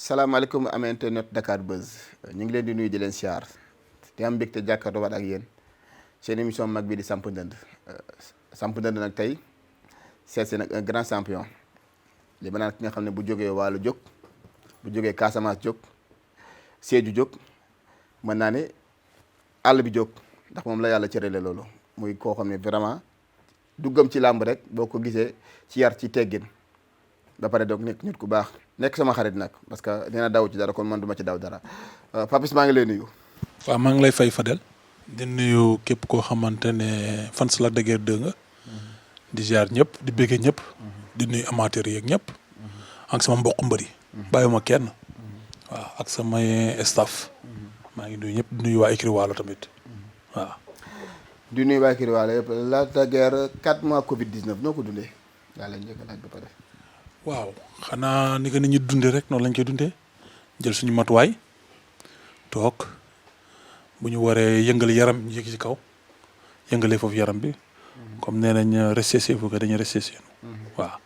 salaamaaleykum am internet Dakar Buzz ñu ngi leen di nuyu di leen siyaar di am mbégte jàkkaarloo waat ak yéen seen émission mag bi di Samp Ndënd nag tey seet si nag un grand champion li ma naan ki nga xam ne bu jógee Waalo jóg bu jógee Casamance jóg Sédhiou jóg mën naa ne àll bi jóg ndax moom la yàlla cërale loolu muy koo xam ne vraiment duggam ci làmb rek boo ko gisee ci yar ci teggin ba pare donc nekk nit ku baax nekk sama xarit nag parce que nee na daw ci dara kon man duma ci daw dara Papis maa ngi lay nuyu. waaw maa ngi lay fay Fadel. di nuyu képp koo xamante ne fans Lac de Guiers 2 nga. di ziar ñëpp di bëggee ñëpp. di nuyu amateurs yeeg ñëpp. ak sama mbokk mbëri. bàyyiwuma kenn. waaw ak samay staff. maa ngi nuyu ñëpp di nuyu waa écurie Walo tamit waaw. di nuyu waa écurie Walo yëpp Lac de Guiers 4 mois Covid 19 noo ko dundee daa lañ njëkk a laaj ba pare. waaw xanaa ni ko nit ñi dundee rek noonu lañ koy dundee jël suñu matuwaay toog bu ñu waree yëngal yaram ñu yëg ci kaw yëngalee foofu yaram bi comme nee nañ rester chez vous que dañuy rester chez nous waaw.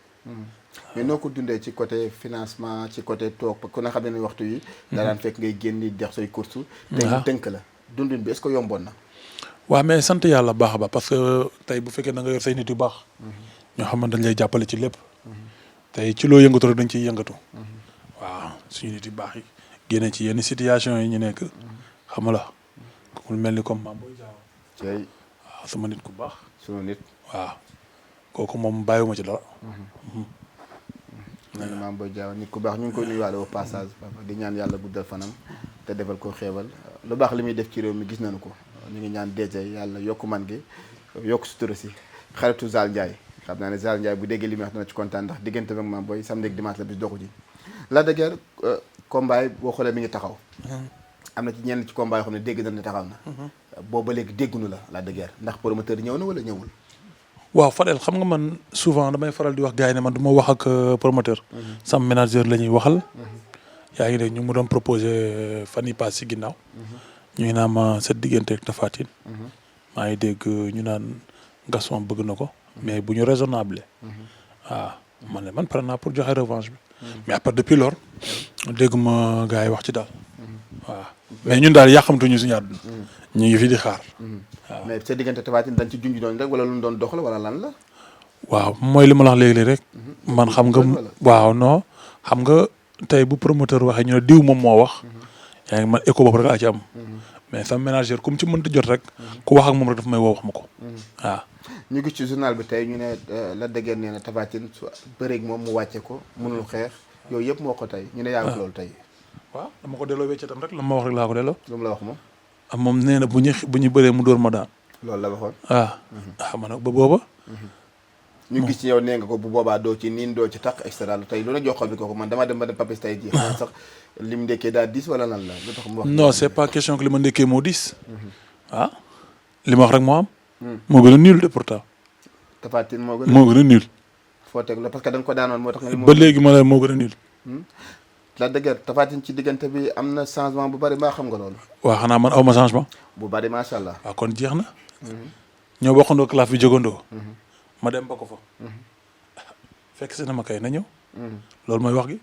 mais noo ko dundee ci côté financement ci côté toog ku ne xam ne waxtu yi. da daan fekk ngay génn di def say course. tey ñu tënk la dundin bi est-ce que yomboon na. waaw mais sant yàlla baax a baax parce que tey bu fekkee da nga yor say nit yu baax. ñoo xam ne dañ lay jàppale ci lépp. tey ci loo yëngatu rek dañ ciy yëngatu. waaw suñu nit yu baax yi génne ci yenn situation yi ñu nekk. xam nga la ku mel ni comme Mame Boye Diao. waaw sama nit ku baax. sunu nit. waaw kooku moom bàyyiwuma ci dara. Mame Boye Diao nit ku baax ñu ngi koy nuyuwaale au passage di ñaan yàlla guddal fanam te defal ko xeebal lu baax li muy def ci réew mi gis nañu ko ñu ngi ñaan DG yàlla yokk man gi yokk sutura si xaritu Zal Ndiaye. xam naa ne Zal Ndiaye bu déggee li muy wax dana ci kontaan ndax diggante ak Mame Boye samedi ak dimanche la bis doxu ji Lac de Guiers combat yi boo xoolee mi ngi taxaw. am na ci ñenn ci combat yoo xam ne dégg nañ ne taxaw na. booba léegi déggunu la Lac de Guiers ndax promoteur ñëw na wala ñëwul. waaw Fadel xam nga man souvent damay faral di wax gars yi ne man du ma wax ak promoteur. sama manager la ñuy waxal. yaa ngi dégg ñu mu doon proposé fan yii paas si ginnaaw. ñu ngi naan ma sa diggante ak Tapha Tine. maa ngi dégg ñu naan Gaston bëgg na ko. mais bu ñu raisonnable. waaw man pare naa pour joxe revanche bi. mais après depuis lors dégguma gars yi wax ci daal. waaw mais ñun daal yàqamtuñu suñu àdduna. ñu ngi fi di xaar. waaw mais sa diggante Tapha Tine dañ ci junj doon rek wala lu mu doon doxal wala lan la. waaw mooy li ma la wax léegi rek. man xam nga waaw non xam nga tey bu promoteur waxee ñu ne diw moom moo wax. yaa ngi man écho boobu rek laa ci am. mais sama ménagère comme ci mënta jot rek. ku wax ak moom rek daf may woo wax ma ko. waaw. ñu gis ci journal bi tey ñu ne Lac de Guiers nee na Tapha Tine su bëreeg moom mu wàcce ko mënul xeex yooyu yëpp moo ko tey ñu ne yaa ngi loolu tey. waaw dama ko delloo weccatam rek la ma wax rek laa ko delloo. lu mu la wax moom. moom nee na bu ñu bëree mu dóor ma daan. loolu la waxoon. xam nga nag ba booba. ñu gis ci yow nee nga ko bu boobaa doo ci niin doo ci takk et cetera tey lu la jox xol bi kooku man dama dem ba dem Papis tey jii. xanaa sax lim ndekkee daal 10 wala lan la lu tax mu wax. non c'est pas question que li ma ndekkee moo 10. li ma wax rek moo am. moo gën a nul de pourtant. Tapha Tine moo gën a nul. foo teg la parce que da nga ko daanoon moo tax nga. ba léegi ma ne moo gën a nul. Lac de Guiers Tapha Tine ci diggante bi am na changement bu bari mbaa xam nga loolu. waaw xanaa man aw ma changement. bu bari macha allah. waaw kon jeex na. ñoo bokkandoo classe bi jógandoo. ma dem ba ko fa. fekk si na ma kay na ñëw. loolu mooy wax gi.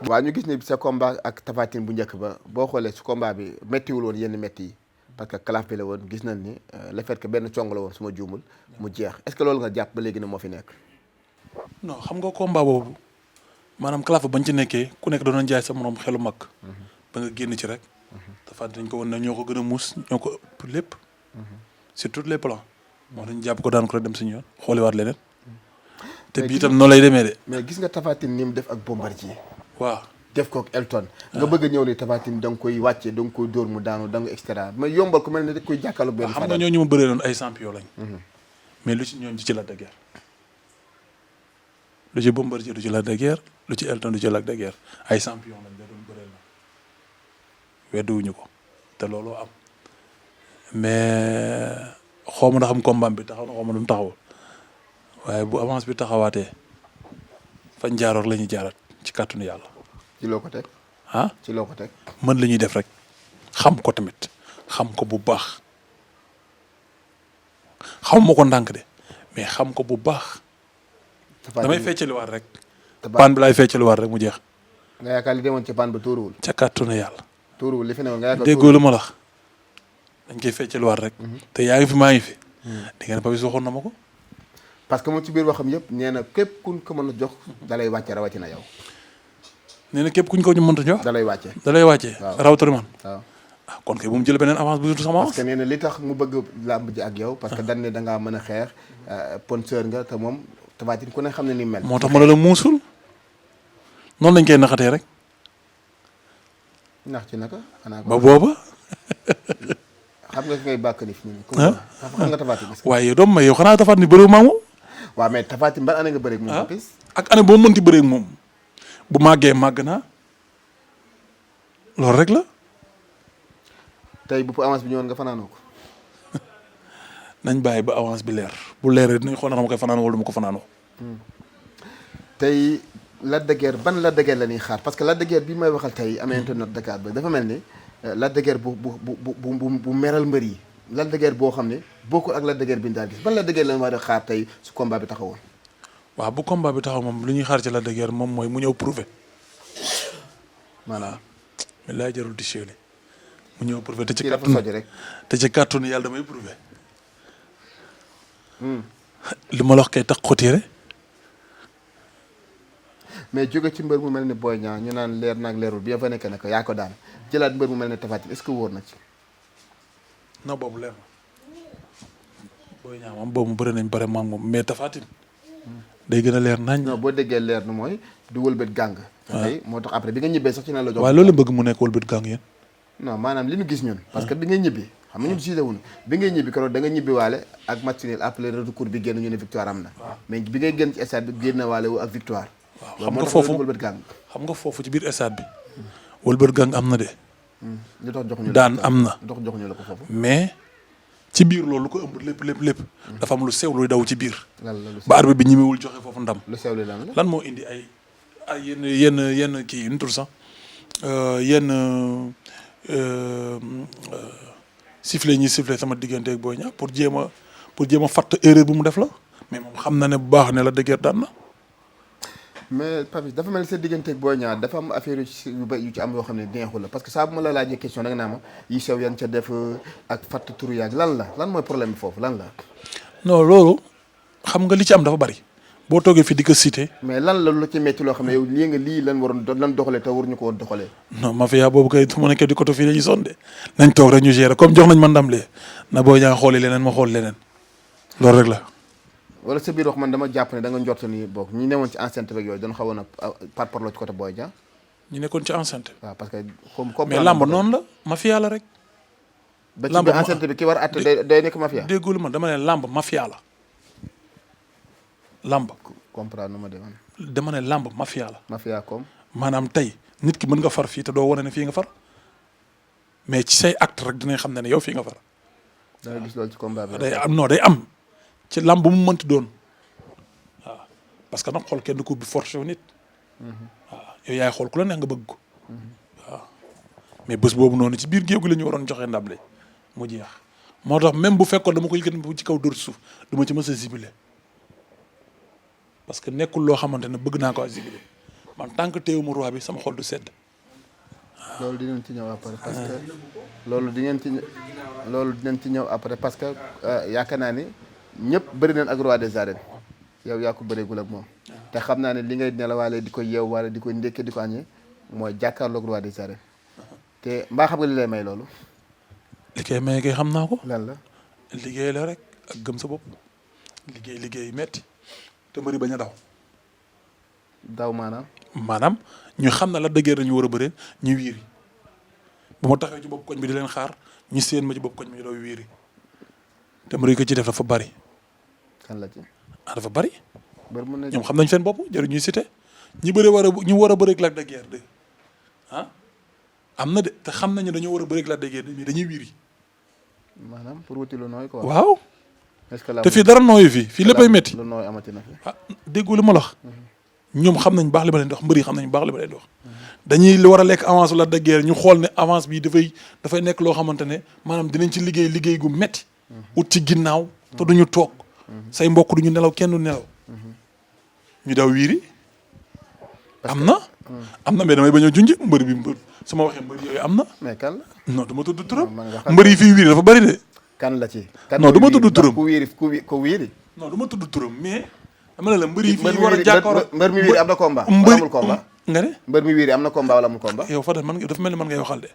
waaw ñu gis ne sa combat ak Tapha Tine bu njëkk ba boo xoolee su combat bi méttiwul woon yenn métti yi parce que classe bi la woon gis nañ ni le fait que benn cong la woon su ma juumul mu jeex est-ce que loolu nga jàpp ba léegi ne moo fi nekk. non xam nga combat boobu maanaam classe bañ ci nekkee ku nekk doon jaay sa morom xelu mag. ba nga génn ci rek. Tapha Tine dañ ko woon ne ñoo ko gën a muus ñoo ko ëpp lépp. sur tous les plans. moo tax ñu jàpp ko daan ko rek dem suñu yoon xooliwaat leneen. te bii itam noonu lay demee de. mais gis nga Tapha Tine ni mu def ak Bombardier. waaw def ko ak Elton. nga bëgg a ñëw ni Tapha Tine da nga koy wàcce da nga koy dóor mu daanu da nga extra mais yombal ko mel ne da koy jàkkaarloo benn. xam nga ñooñu ma bëree doon ay champion lañ. mais lu ci ñoom ci Lac de Guiers. lu ci Bombardier du ci Lac de Guiers lu ci Elton du ci Lac de Guiers ay champion lañ da doon bëreel na wedduwuñu ko te looloo am mais xaw ma na xam combat bi taxaw na xaw ma nu mu taxawul waaye bu avance bi taxawaatee fañ jaaroor la ñuy jaaraat ci kàttanu yàlla. ci loo ko teg. ci loo ko teg. mën la ñuy def rek xam ko tamit xam ko bu baax xamuma ko ndànk de mais xam ko bu baax. damay feccaliwaat rek. paan bi laay feccaliwaat rek mu jeex. nga yaakaar li demoon ci paan ba tuuruwul. ca kàttanu yàlla. tuuruwul li fi newoon nga yaakaar déggoo lu ma la wax dañ koy fecceluwaat rek. te yaa ngi fi maa ngi fi. di ngeen Papis waxoon na ma ko. parce que moom ci biir waxam yëpp nee na képp kuñ ko mën a jox dalay wàcce rawatina yow. nee na képp kuñ ko ñu mënta jox. dalay wàcce. dalay wàccee. waaw rawatina man. waaw. ah kon kay bu mu jël beneen avance bu dul sama avance. parce que nee na li tax mu bëgg làmb ji ak yow. parce que dañ ne da ngaa mën a xeex sponsor nga te moom Tapha Tine ku ne xam ne ni mel. moo tax ma la muusul noonu lañ koy naxatee rek. ndax ci naka. xanaa ba booba. xam nga ki ngay bàkk ni fi mu ne. xam nga Tapha Tine. waaye doom ma yow xanaa Tapha Tine bëriwul maa moom. waaw mais Tapha Tine ban année nga bëreeg moom Papis. ak année boo mënti bëreeg moom. bu màggee màgg naa loolu rek la. tey bu avance bi ñëwoon nga fanaanoo ko. nañ bàyyi ba avance bi leer bu leeree dinañ xool na ma koy fanaanoo wala du ma ko fanaanoo. tey Lac de Guiers ban Lac de Guiers la ñuy xaar parce que Lac de Guiers bi may waxal tey amee internet Dakar ba dafa mel ni Lac de Guiers bu meral mbër yi. Lac de Guiers boo xam ne bokkul ak Lac de Guiers bi ñu daal gis ban Lac de Guiers la ñu war a xaar tey su combat bi taxawoon. waaw bu combat bi taxaw moom lu ñuy xaar ci Lac de Guiers moom mooy mu ñëw prouver. maanaam. mais laay jarul di chéli mu ñëw prouver te ci dafa kàttanu soj rek. te ci kàttanu yàlla damay prouver. li ma la wax kay tax xotiire. mais jóge ci mbër mu mel ni Boy Niang ñu naan leer naag leerul bien fa nekk ne ko yaa ko daan jëlaat mbër mu mel ni Tapha Tine est-ce que wóor na ci. non boobu leer na Boy Niang moom boobu mu bëri nañ bëri maam moom mais Tapha Tine day gën a leer nañ. non boo déggee leer nu mooy du wëlbët gàng. tey moo tax après bi nga ñibbee sax ci na la jox. waaye loolu la bëgg mu nekk wëlbët gàng yéen. non maanaam li ñu gis ñun. parce que bi ngay ñibbi xam nga ñun gisee wuñu bi ngay ñibbi keroog da nga ñibbi waale ak match nul après recours bi génn ñu ne victoire am na. mais bi ngay génn ci stade bi génn waale wu ak victoire. waaw xam nga foofu wëlbët gàng. xam nga foofu ci biir stade bi. wëlbët gàng am na de. li tax joxuñu la daan am na. li tax joxuñu la ko foofu. mais ci biir loolu lu ko ëmb lépp. dafa am lu sew luy daw ci biir. lan la lu ba arbitre bi ñemewul joxe foofu ndam. lu sew li lan la. lan moo indi ay yenn kii nu tur sax yenn sifflet ñuy sifflet sama diggante ak Boy Niang pour jéem a fatt erreur bu mu def la mais moom xam na ne bu baax ne la dëgër daan na. mais Papis dafa mel ni sa digganteeg Boy Niang dafa am affaire yu ci am yoo xam ne neexul la parce que saa bu ma la laajee question da nga naa ma yi sew yan ca def ak fatt turu yaag lan mooy problème bi foofu lan la. non loolu xam nga li ci am dafa bari boo toogee fii di ko cité. mais lan la lu ci metti loo xam ne yow lii lan waroon lan doxalee te waruñu ko woon doxalee. non mafia boobu kay su ma nekkee di côté fii dañuy sonde nañ toog rek ñu gérer comme jox nañ ma ndam lee na Boy Niang xooli leneen ma xool leneen loolu rek la. wala sa biir wax man dama jàpp ne da nga njort ni bokk ñi newoon ci enceinte beeg yooyu dañu xawoon a par parlo ci côté Boy Niang. ñu nekkoon ci enceinte. waaw parce que comme mais làmb noonu la mafia la rek. ba ci biir enceinte bi ki war a àtte day nekk mafia. déggoo ma dama ne làmb mafia la. làmb. comprendre nu ma demoon. dama ne làmb mafia la. mafia comme. maanaam tey nit ki mën nga far fii te doo wane ne fii nga far mais ci say acte rek dinañ xam ne yow fii nga far. da nga gis loolu ci combat bi. day am non day am ci làmb bu mu mënti doon waaw parce que nag xool kenn du ko bi force nit. waaw yow yaay xool ku la neex nga bëgg ko. waaw mais bés boobu noonu ci biir géew gi la ñu waroon joxe ndam le mu jeex moo tax même bu fekkoon dama koy gën ci kaw dóor suuf du ma ci mës a zibilé parce que nekkul loo xamante ne bëgg naa ko zibilé man tant que teewuma roi bi sama xol du sedd. loolu dinañ ci ñëw après parce que loolu dinañ ci ñëw après parce que yaakaar naa ni ñëpp bëri nañ ak roi des arènes yow yaa ko bëreegul ak moom te xam naa ne li ngay nelawaale di ko yeew wala di ko ndékkee di ko añee mooy jàkkaarloog roi des arènes te mbaa xam nga li lay may loolu. li koy may kay xam naa ko. lan la. liggéey la rek ak gëm sa bopp liggéey metti te mbëri bañ a daw. daw maanaam ñu xam na la dëggeer nañu war a bëree ñu wiiri bu ma taxee ci bopp koñ bi di leen xaar ñu séen ma ci bopp koñ bi ñu daw wiiri te mbëri ko ci def dafa bari. kan la ci. dafa bari. ñoom xam nañ seen bopp jarul ñuy cité ñi bëri ñu war a bëreeg Lac de Guiers 2 am na de te xam nañu dañoo war a bëreeg Lac de Guiers 2 mais dañuy wiiri. maanaam pour wuti lu nooy quoi. waaw. est-ce que te fii dara nooyu fii léppay métti. lu nooy amati na fi. déggoo li ma la wax. ñoom xam nañ baax li ma leen di wax mbëri xam nañ baax li ma leen di wax. dañuy war a lekk avance Lac de Guiers ñu xool ne avance bi dafay nekk loo xamante ne maanaam dinañ ci liggéey gu metti ut ci ginnaaw te duñu toog. say mbokk duñu nelaw kenn du nelaw. ñu daw wiiri am na. am na mais damay bañ a junj mbër bi mbër su ma waxee mbër yooyu am na. mais kan la. non du ma tudd turam. man nga xam mbër yi fii wiiri dafa bëri de. kan la ci. kan non du ma tudd turam ku wiiri ku wiiri. non du ma tudd turam mais. dama ne la mbër yi fii war a jàkkaarloo mbër mi wiiri am na combat. wala amul combat. nga ne. mbër mi wiiri am na combat wala amul combat. yow Fadel man dafa mel ni man ngay waxal de.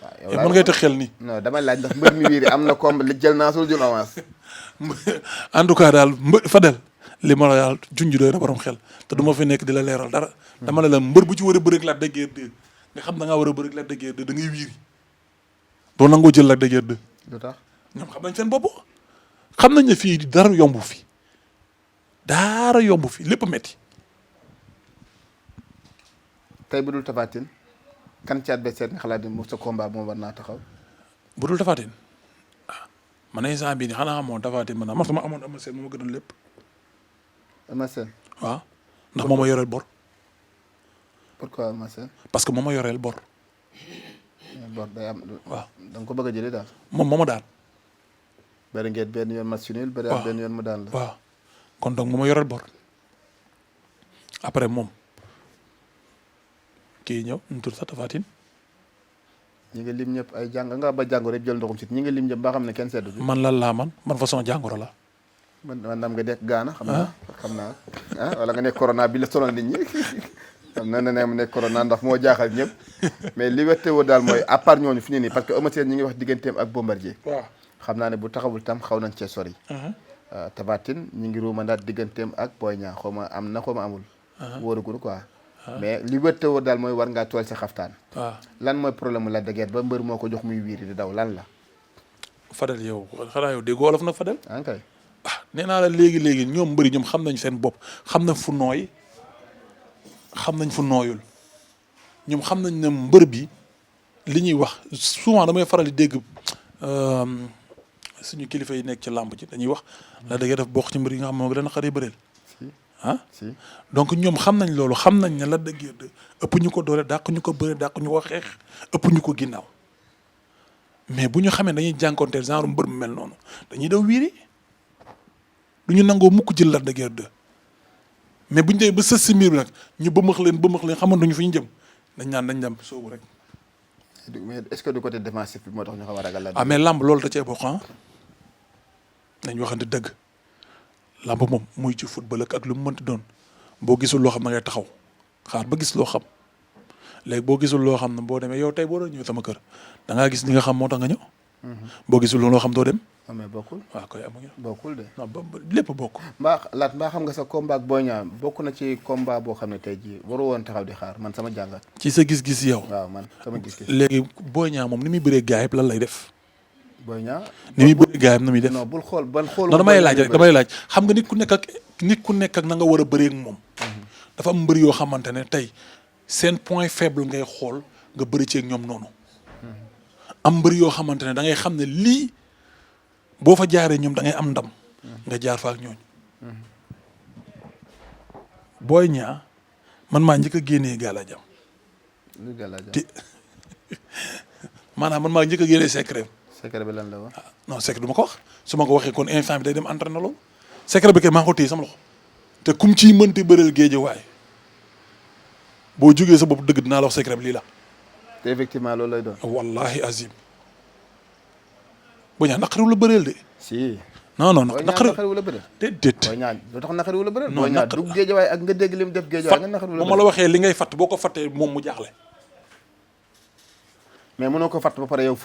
waaw yow man ngay teg xel nii. non dama laaj ndax mbër mi wiiri am na combat li jël naa sul jël avance. en tout cas daal Fadel li ma la daal junj doy na borom xel te du ma fi nekk di la leeral dara. dama ne la mbër bu ci war a bëreeg Lac de Guiers 2 nga xam da ngaa war a bëreeg Lac de Guiers 2 da ngay wiiri doo nangoo jël Lac de Guiers 2. lu tax ñoom xam nañ seen bopp xam nañ ne fii dara yomb fi dara yomb fi lépp metti tey bu dul Tapha Tine kan ci adversaire nga xalaat ni mu sa combat moom war naa taxaw. bu dul Tapha Tine ah man instant bii nii xanaa xamoon Tapha Tine man sama amoon Eumeu Sène moo ma gënal lépp. Eumeu Sène. waaw ndax moo ma yoreel bor. pourquoi Eumeu Sène. parce que moo ma yoreel bor. bor day am. waaw da nga ko bëgg a jëlee daal. moom moo ma daan. bëri ngeen benn yoon match nul. bëri am benn yoon mu daan la. waaw kon donc moo ma yoreel bor après moom kii ñëw ñu tudd sax Tapha Tine. ñi nga lim ñëpp ay jàng nga ba jàngoro yëpp jël ndoxum sit ñi nga lim ñëpp ba xam ne kenn seddu. man lan laa man façon jàngoro la. man nam nga nekk gaana. xam naa wala nga nekk corona bi la sonal nit ñi. xam na ne mu nekk corona ndax moo jaaxal ñëpp mais li wette woo daal mooy à part ñooñu fi ne nii parce que Eumeu Sène ñi ngi wax digganteem ak Bombardier. waaw xam naa ne bu taxawul tam xaw nañ cee sori. Tapha Tine ñi ngi ruumandaat digganteem ak Boy Niang xaw ma am na xaw ma amul. wóorugul quoi. mais li wette woo daal mooy war ngaa tool sa xaftaan. waaw lan mooy problème mu Lac de Guiers ba mbër moo ko jox muy wiiri di daw lan la. Fadel yow xanaa yow déggoo wolof nag Fadel. ok nee naa la léegi ñoom mbëri ñoom xam nañ seen bopp xam na fu nooy xam nañ fu nooyul ñoom xam nañ ne mbër bi li ñuy wax souvent damay faral di dégg suñu kilifa yi nekk ci làmb ci dañuy wax Lac de Guiers daf bokk ci mbër yi nga xam ne moo gën a xaree bëreel si donc ñoom xam nañ loolu xam nañ ne Lac de Guiers ëpp ñu ko doole dàq ñu ko bëre dàq ñu ko xeex ëpp ñu ko ginnaaw mais bu ñu xamee dañuy jànkonteel genre mbër mu mel noonu dañuy daw wiiri du ñu nangoo mukk jël Lac de Guiers 2 mais bu ñu dee ba sës si mbir bi nag ñu bëmax leen xamantuñu fi ñu jëm dañ naan dañ dem soobu rek. mais est-ce que du côté défensif bi moo tax ñu xaw a ragal mais lamb loolu da cee bokk nañ waxante dëgg lamb moom muy ci football ak lu mu mënti doon boo gisul loo xam na ngay taxaw xaar ba gis loo xam léegi boo gisul loo xam ne boo demee yow tey boo doon ñëw sama kër da ngaa gis li nga xam moo tax nga ñëw. boo gisul loo xam doo dem. mais bokkul. waaw koy amuñu. bokkul de. non lépp bokk. mbaa xam nga sa combat ak Boy Niang bokk na ci combat boo xam ne tey jii waru woon taxaw di xaar man sama jàngat. ci sa gis-gis yow. waaw man sama gis-gis. léegi Boy Niang moom ni muy bëree gaay yëpp lan lay def. Boy Niang ni muy bëree gaay yëpp na muy def. non bul xool ban xool. non damay laaj rek damay laaj xam nga nit ku nekk ak na nga war a bëree ak moom. dafa am mbër yoo xamante ne tey seen point faible ngay xool nga bëri ci ak ñoom noonu. am mbër yoo xamante ne da ngay xam ne lii boo fa jaaree ñoom da ngay am ndam. nga jaar fa ak ñooñ Boy Niang man maa njëkk a génnee gàllaajam. lu gàllaajam te maanaam man maa njëkk a génnee secret. secret bi lan la wax. non secret du ma ko wax su ma ko waxee kon instant bi day dem entraîné loolu secret bi kay maa ko téye sama loxo te kum ciy mënti bëreel géej waaye boo jógee sa bopp dëgg dinaa la wax secret bi lii la. te effectivement loolu lay doon. wallahi azim Boy Niang naqariwul la bëreel de. si. non naqariwul la bëreel. déedéet. Boy Niang lu tax naqariwul la bëreel. non Boy Niang dugg géej waaye ak nga dégg li mu def géej waaye nga naqariwul la bëreel. ma la waxee li ngay fatt boo ko fattee moom mu jaaxle. mais mënoo ko fatt ba pare yow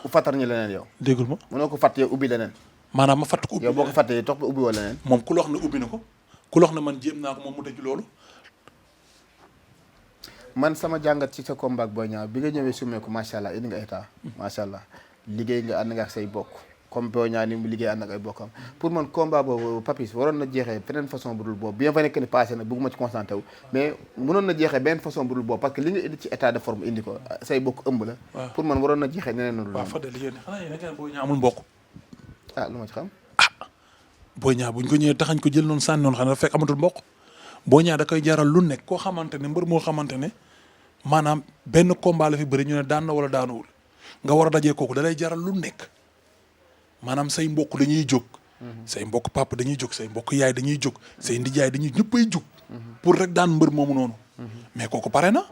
fattar ñu leneen yow. déggul ma. mënoo ko fatt yow ubbi leneen. maanaam ma fatt ko ubbi yow boo ko fattee tox ba ubbi woo leneen. moom ku la wax ne ubbi na ko ku la wax ne man jéem naa ko moom mu tëj loolu. man sama jàngat ci sa combat ak Boy Niang bi nga ñëwee sumee ko macha allah indi nga état macha allah liggéey nga ànd nga ak say bokk comme Boy Niang ni mu liggéey ànd ak ay bokkam pour man combat boobu Papis waroon na jeexee beneen façon bu dul boobu bien vrai que ni passé na bëgguma ci concentré wu mais mënoon na jeexee beneen façon bu dul boobu parce que li nga indi ci état de forme indi ko say bokk ëmb la. pour man waroon na jeexee neneen noonu. waaw Fadel liggéey na xanaa yéen a Boy Niang amul mbokk. lu ma ci xam. Boy Niang buñ ko ñëwee taxañ ko jël noonu sànni noonu xam ne fekk amatul mbokk Boy Niang da koy jaral lu nekk koo xamante ne mbër moo xamante ne maanaam benn combat la fi bëri ñu ne daan na wala daanuwul nga war a dajee kooku da lay jaral lu nekk maanaam say mbokk dañuy jóg. say mbokk papa dañuy jóg say mbokk yaay dañuy jóg say ndijaay dañuy ñëppay jóg. pour rek daan mbër moomu noonu mais kooku pare na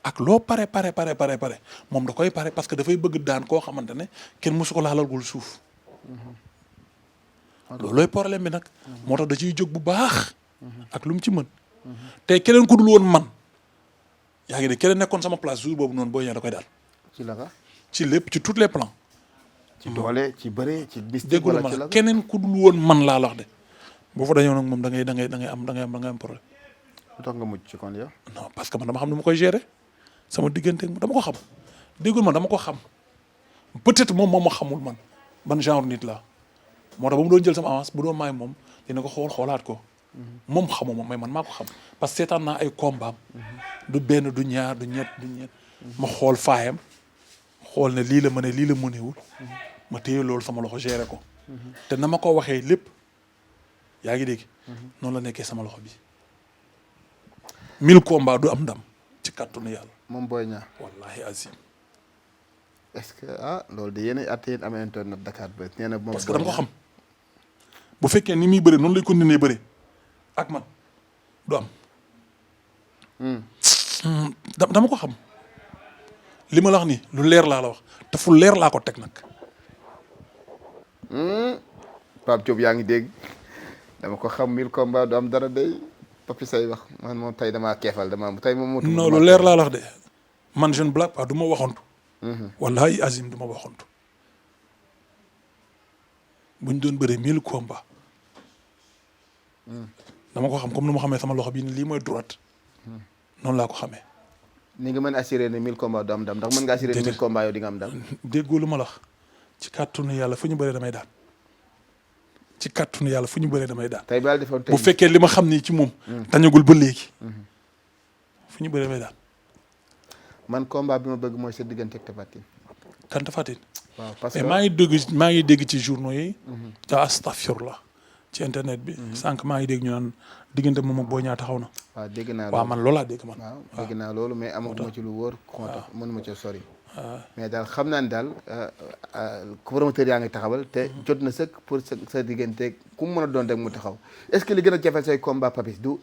ak loo pare moom da koy pare parce que dafay bëgg daan koo xamante ne kenn mësu ko laalalgul suuf. loolooy problème bi nag. moo tax da ciy jóg bu baax. ak lu mu ci mën. te keneen ku dul woon man yaa ngi ne keneen nekkoon sama place jour boobu noonu Boy Niang da koy daal. ci la ka ci lépp ci tous les plans. ci doole ci bëre ci bis. déggu la ma keneen ku dul woon man laa la wax de boo fa dañoo nag moom da ngay am problème. lu tax nga mujj ci kon yow. non parce que man dama xam nu ma koy gérer sama diggante dama ko xam déggul man dama ko xam peut-être moom ma xamul man ban genre nit la moo tax ba mu doon jël sama avance bu doon maay moom dina ko xoolaat ko. moom xamuma mais man maa ko xam parce que seetaan naa ay combat du benn du ñaar du ñett ma xool faayam xool ne lii la mëne lii la mënewul ma téye loolu sama loxo gérer ko te na ma ko waxee lépp yaa ngi dégg noonu la nekkee sama loxo bi 1000 combat du am ndam ci kàttanu yàlla moom Boy Niang wallahi azim est-ce que loolu de yéen a at yéen am internet Dakar ba nee na moom parce que dama ko xam bu fekkee ni muy bëre noonu lay continuer bëre ak man du am dama ko xam li ma la wax ni lu leer laa la wax te fu leer laa ko teg nag Pape Diop yaa ngi dégg dama ko xam 1000 combat du am dara day Papi say wax man moom tey damaa keefal tey moom non lu leer laa la wax de man je ne blague pas du ma waxantu wallahi azim du ma waxantu buñ doon bëre 1000 combat dama ko xam comme nu ma xamee sama loxo bii ni lii mooy droite noonu laa ko xamee. ni nga mën assuré ne 1000 combats du am ndam ndax mën nga assuré ne 1000 combats yow di nga am ndam. déggoo lu ma la wax ci kàttanu yàlla fu ñu bëree damay daan ci kàttanu yàlla fu ñu bëree damay daan. tey ba defoon tey bu fekkee li ma xam nii ci moom. dañagul ba léegi. fu ñu bëree damay daan. man combat bi ma bëgg mooy sa diggante ak Tapha Tine. kan Tapha Tine. waaw parce que mais maa ngi dégg ci journaux yi. te astafirullah ci internet bi. sànq maa ngi dégg ñu naan diggante moom ak Boy Niang taxaw na. waaw dégg naa waaw man loolaa dégg man. waaw dégg naa loolu mais amaguma ci lu wóor. moo tax mënuma ci sori. mais daal xam naa ne daal promoteur yaa ngi taxawal te jot na sëkk pour sa diggante ku mu mën a doon rek mu taxaw est-ce que li gën a jafeel say combat Papis du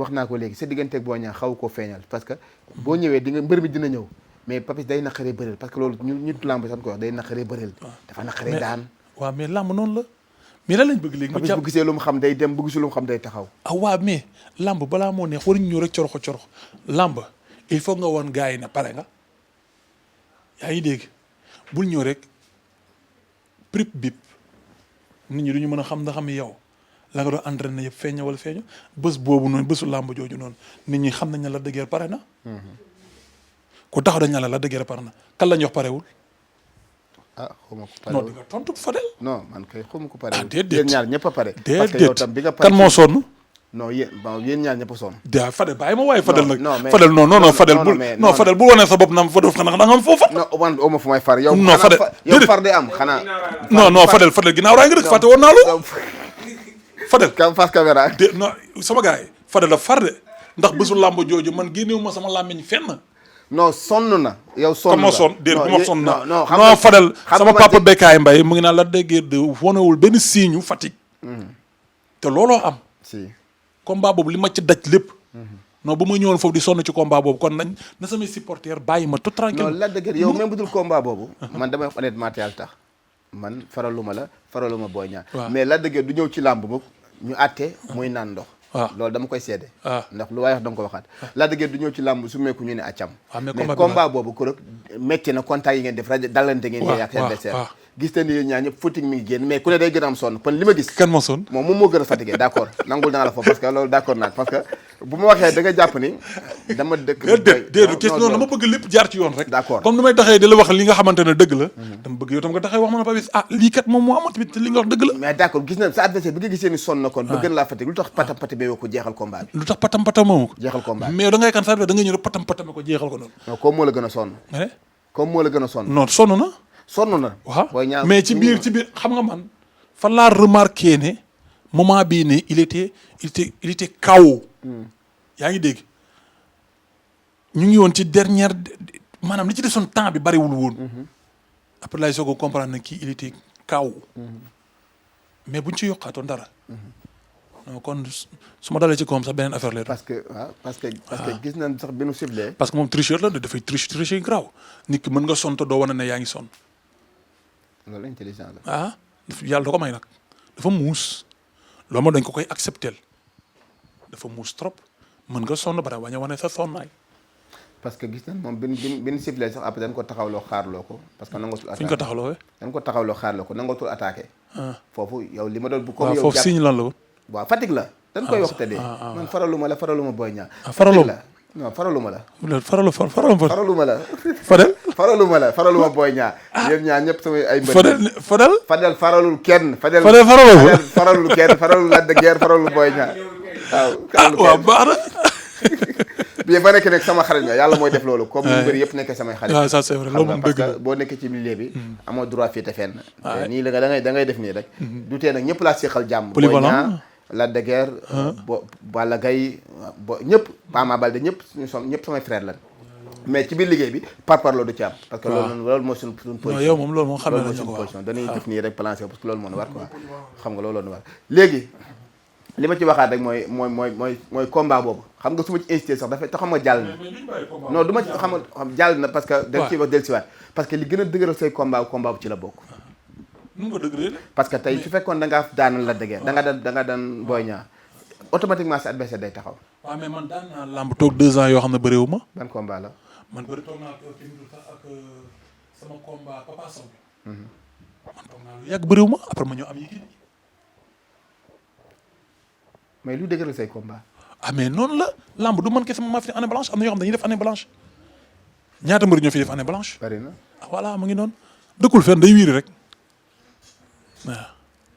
wax naa ko léegi sa digganteeg Boy Niang xaw koo feeñal parce que boo ñëwee di nga mbër mi dina ñëw mais Papis day naqaree bëreel parce que loolu ñu lamb sax ko wax day naqaree bëreel. dafa naqaree daan. waaw mais lamb noonu la. mais lan lañ bëgg léegi Papis bu gisee lu mu xam day dem bu gisul lu mu xam day taxaw. waaw mais lamb balaa moo neex waruñu ñëw rek coroxo lamb il faut nga woon gars yi ne pare nga yaa ngi dégg bul ñëw rek prip bip nit ñi duñu mën a xam ndax xam yow la nga doon entraîné yëpp feeña wala feeñu bés boobu noonu bésu lamb jooju noonu nit ñi xam nañ ne la dëggeer pare na. ku taxaw dañ ne la dëggeer pare na kan la ñu wax parewul. xuma ko parewul non di nga tontu Fadel. non man kay xuma ko parewul. déedéet yéen ñaar ñëpp a pare. déedéet parce que yow tam bi nga pare kan moo sonn. non yéen ñaar ñëpp a sonn. daa Fadel bàyyi ma waaye Fadel nag. non mais Fadel non Fadel bul non Fadel bul wane sa bopp naam Fadel xanaa da nga am foofa. non man oma fu may far yow. non Fadel yow far day am xanaa. non Fadel ginnaaw raay nga rek fàtte woon naa lu. Fadel face caméra. non sama gars yi Fadel la far de ndax bésu làmb jooju man génnewu ma sama làmmiñ fenn. non sonn na. yow sonn comme ma sonn déedéet bu ma sonn na non non Fadel sama papa Bekkaay Mbaye mu ngi naan la déggee de wonewul benn signe fatigue. te looloo am. si combat boobu li ma ci daj lépp. non bu ma ñëwoon foofu di sonn ci combat boobu kon nañ na samay supporters bàyyi ma tout tranquille. non la dëgg yow même bu dul combat boobu. man damay wax honnêtement yàlla tax man faraluma Boy Niang. mais la dëgg du ñëw ci làmb boobu ñu àtte muy naan ndox. loolu dama koy seede. ndax lu waay wax da nga ko waxaat. la dëgg du ñëw ci làmb su meeku ñu ne accam. mais combat boobu ku rek métti na contact yi ngeen def rajo dalante ngeen di yàq adversaire gis te ni yéen ñaar ñëpp footing mi ngi génn mais ku ne day gën a am sonn kon li ma gis. kan moo sonn moom moo gën a fatigué d' accord nangul naa la foofu parce que loolu d' accord naa parce que bu ma waxee da nga jàpp ni dama dëkk. déedéet question dama bëgg lépp jaar ci yoon rek. d' accord comme ni may taxee di la wax li nga xamante ne dëgg la. dama bëgg yow tam nga taxee wax ma ne Papis lii kat moom moo amoon tamit li nga wax dëgg la. mais d' accord gis na sa adversaire bi nga gisee ni sonn na kon. ba gën laa fatigué lu tax patam patame ko jeexal combat bi. lu tax patam patame ko. jeexal combat bi mais da ngay kan sa da nga ñëw rek patam patame ko jeexal ko noonu. non comme moo la gën a sonn. comme moo la gën a sonn. non sonn na. sonn na. waaw mais ci biir xam nga man fan laa remarqué ne moment bii ne il était KO. yaa ngi dégg ñu ngi woon ci dernière maanaam li ci desoon temps bi bariwul woon. après laay soog a comprendre ne kii il était KO. mais buñ ci yokkaatoon dara. non kon su ma dalee ci kawam sax beneen affaire lay doon. parce que gis nañ sax bi nu ciblé. parce que moom tricheur la dafay tricher graaw nit ki mën nga sonn te doo wane ne yaa ngi sonn. loolu intelligent la. yàlla da ko may nag dafa muus loolu moom dañ ko koy accepter dafa muus trop mën nga sonn ba bañ a wane sa sonnaay. parce que gis nañ moom bi ñu ciblé sax après dañ ko taxawloo xaarloo ko. parce que nangatul attaqué fi ñu ko taxawloo. dañ ko taxawloo xaarloo ko nangatul attaqué. foofu yow li ma doon bu. comme yow foofu signe lan la woon. waaw Fatick la. dañ koy wax te de man faraluma Boy Niang. faraloo la non faraluma la. faraluma la. Fadel. faraluma Boy Niang. yéen ñaar ñëpp samay ay mbër. Fadel faralul kenn. Fadel faralul kenn faralul Lac de Guiers faralul Boy Niang. waaw baax na. bi ba nekk nekk sama xarit nga yàlla mooy def loolu. comme ñu bëri yëpp nekkee samay xarit. waaw ça c'est vrai loolu moom dëgg la parce que boo nekkee ci milieu bi. amoo droit fii te fenn. nii la nga da ngay def nii rek. du tee nag ñëpp laa seexal jàmm. Boy Niang Lac de Guiers. Balla Gaye ñëpp Ama Baldé ñëpp ñëpp samay frère lan mais ci biir liggéey bi parparloo du ci am. parce que loolu moo suñu position. yow moom loolu moom xam nañu ko position dañuy def nii rek plancé parce que loolu moo war quoi xam nga loolu war léegi li ma ci waxaat rek mooy combat boobu xam nga su ma ci incité sax dafay tax xam nga jàll na non du ma ci xam jàll na parce que dañ ciy wax dellusiwaat parce que li gën a dëgëral say combat bu ci la bokk. nu nga dëgëree parce que tey su fekkoon da ngaa daanal la dëgër da nga daan Boy Niang automatiquement sa adversaire day taxaw. waaw mais man daan naa lamb toog 2 ans yoo xam ne bëriwu ma. ban combat la. man bëri toog naa ak sama combat Papa Sow. man toog naa lu yàgg bëriwu ma après ma ñëw am Yékini. mais lu dëgëral say combat. mais noonu la lamb du man kese maa fi def année blanche am na yoo xam ne dañuy def année blanche ñaata mbër ñoo fi def année blanche. bari na voilà mu ngi noonu dëkkul fenn day wiiri rek waaw.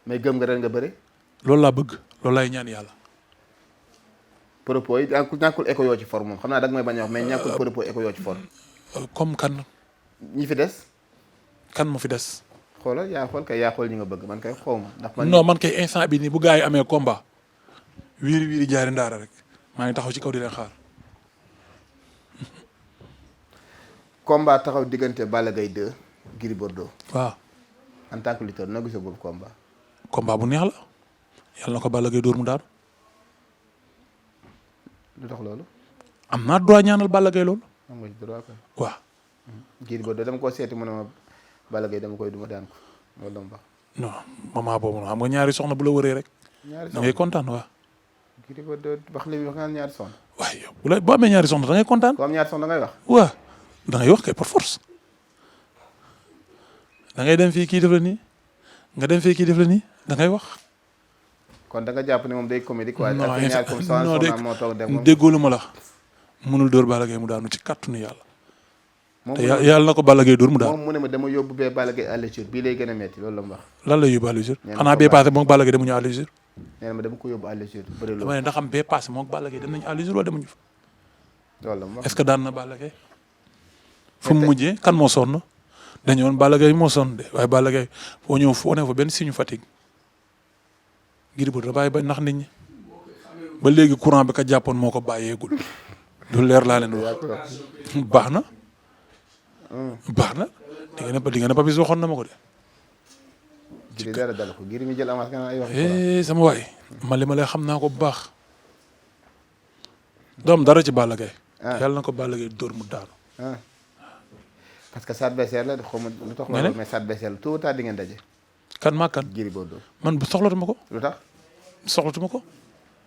mais gëm nga ren nga bëri. loolu laa bëgg loolu laay ñaan yàlla. propos yi ñàkkul écho yoo ci for moom xam naa da nga may bañ a wax mais ñàkkul propos écho yoo ci for. comme kan. ñi fi des. kan moo fi des. xoolal yaa xool ñi nga bëgg man kay xaw ma ndax man. non man kay instant bi nii bu gars yi amee combat wiiri jaari ndaara rek maa ngi taxaw ci kaw di leen xaar. combat taxaw diggante Balla Gaye 2 Gris Bordeaux. waaw. en tant que lutteur noo gisee boobu combat. combat bu neex la yàlla na ko Balla Gaye dóor mu daanu. lu tax loolu. am naa droit ñaanal Balla Gaye loolu. am nga ci droit quoi. waaw. Gris Bordeaux dama koo seeti mu ne ma Balla Gaye dama koy duma daan ko loolu dama wax. non moment boobu noonu xam nga ñaari soxna bu la wëree rek. ñaari da ngay kontaan waaw. Gris Bordeaux wax li wax nga ñaari soxna. waaye yow boo amee ñaari soxna da ngay kontaan. ku am ñaari soxna da ngay wax. waaw da ngay wax kay par force. da ngay dem fii kii def la nii nga dem fii kii def la nii da ngay wax. kon da nga jàpp ne moom day comédie quoi. non moo toog dem moom déggoo lu ma la mënul dóor Balla Gaye mu daanu ci kàttanu yàlla. te yàlla na ko Balla Gaye dóor mu daanu. moom mu ne ma dama yóbbu bee Balla Gaye à l'usure bii lay gën a metti loolu la mu wax. lan lay yóbbu à l'usure. xanaa bee passé moom Balla Gaye demuñu à l'usure. nee na ma dama ko yóbbu à l'usure bëri loolu. dama ne ndax am bee passé moom Balla Gaye dem nañu à l'usure wala demuñu fa. loolu la mu wax est-ce que daan na Balla Gaye. fu mu mujjee kan moo sonn dañu woon Balla Gaye moo sonn de waaye Balla Gaye foo ñëw foo ne fa benn signe fatigue. Gris Bordeaux da bàyyi ba nax nit ñi ba léegi courant bi ka jàppoon moo ko bàyyeegul lu leer laa leen wax baax na di nga ne Papis waxoon na ma ko de. Gris dara dal ko Gris mi jël avance nga ay wax. sama waay man li ma lay xam naa ko bu baax doom dara ci Balla Gaye. yàlla na ko Balla Gaye dóor mu daanu. parce que sa adversaire la xaw ma lu tax loolu mais sa adversaire la tôt ou tard di ngeen daje. kan maa kan Gris Bordeaux. man bu soxlatuma ko. lu tax. soxlatuma ko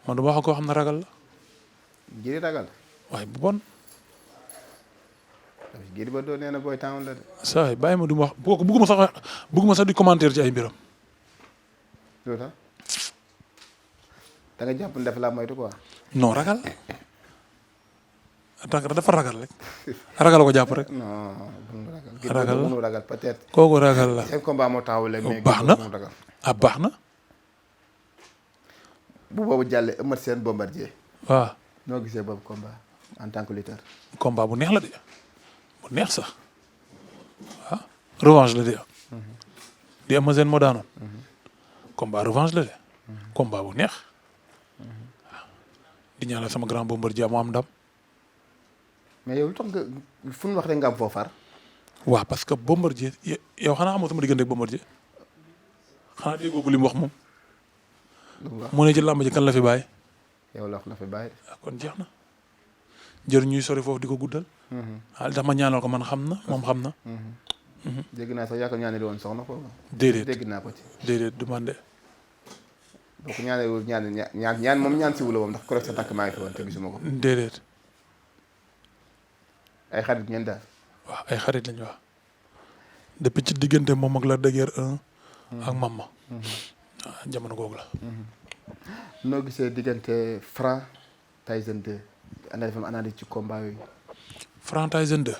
man du ma wax koo xam ne ragal la. Gris ragal. waaye bu bon. Gris Bordeaux nee na booy temps la de. saa yi bàyyi ma du ma wax bëgguma sax di commentaire ci ay mbiram. lu tax da nga jàpp ne dafa la moytu quoi. non ragal. dafa ragal rek. ragal ko jàpp rek. non ragal la ragal peut-être. kooku ragal la. seen combat moo taxaw léegi mais baax na baax na. bu boobu jàllee Eumeu Sène Bombardier. waaw. noo gisee boobu combat en tant que lutteur. combat bu neex la de bu neex sax ah revanche la de. di Eumeu Sène moo daanoon. combat revanche la de. combat bu neex. di ñaanal sama grand Bombardier mu am ndam. mais yow lu tax nga fu ñu wax rek nga am foo far. waaw parce que Bombardier yow xanaa xamoo sama diggante ak Bombardier xanaa déggoo ko li mu wax moom mu ne ci làmb ji kan la fi bàyyi. yow la wax la fi bàyyi. kon jeex na jër ñuy sori foofu di ko guddal. li tax ma ñaanal ko man xam na moom xam na. dégg naa sax yaa ko ñaanal woon soxna ko. déedéet dégg naa ko ci. déedéet du man de. donc ñaan moom ñaan si wu la moom ndax ku rek sa tànk maa ngi fi woon te gisuma ko. déedéet. ay xarit ngeen daal. waaw ay xarit lañu wax depuis ci diggante moom ak la dëgër 1 ak Mama. waaw jamono googu la. noo gisee diggante Franc Tyson 2 ana defam analyse ci combat yooyu. Franc Tyson 2